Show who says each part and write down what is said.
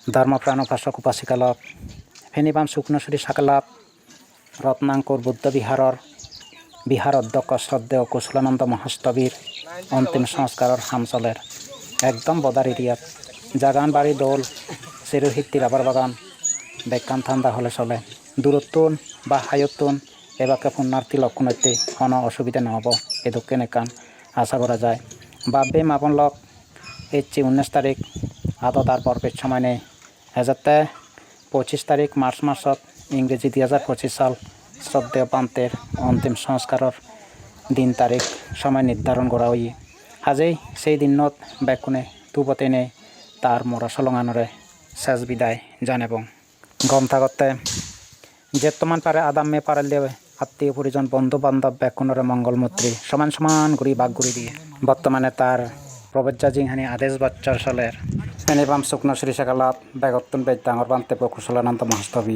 Speaker 1: ধর্মপ্রাণ উপাসক উপাসিকালক ফেনিবাম শুক্নশ্বরী শাকালাপ রত্নাঙ্কুর বুদ্ধবিহাৰৰ বিহাৰ অধ্যক্ষ শ্ৰদ্ধেয় কুশলানন্দ মহাস্তৱীৰ অন্তিম সংস্কাৰৰ কাম চলে একদম বদার এরিয়াত জাগান বাড়ি দোল চিরুহিত্তি রাবার বাগান বেকান ঠান্ডা হলে চলে দূরত্বন বা হায়ত্তন এবাকে পুণ্যার্থী লক্ষণতে কোনো অসুবিধা নহব এদুকে নেকান আশা করা যায় বাব্বে মাপন লক 19 তারিখ আদত আর পর্বের সময় নেই যাতে 25 তারিখ মার্চ মাসত ইংরেজি 2025 সাল শ্রদ্ধেয় পান্তের অন্তিম সংস্কাৰৰ দিন তারিখ সময় নির্ধারণ করা হই আজই সেই দিনত বেকুনে তুবতেনে তার মরা সলঙানরে শেষ বিদায় জানাব গম থাকতে যেতমান পারে আদামে পারালে আত্মীয় পরিজন বন্ধু বান্ধব বেকুনরে মঙ্গলমূর্তি সমান সমান ঘুরি বাঘ ঘুরি দিয়ে বর্তমানে তার প্রবেজ্জা জিংহানি আদেশ বাচ্চার সালের ফেনিবাম শুক্নশ্বরী শাকালাপ বেগত্তন বেদ ডাঙর বান্তে কুশলানন্দ মহাস্তবীর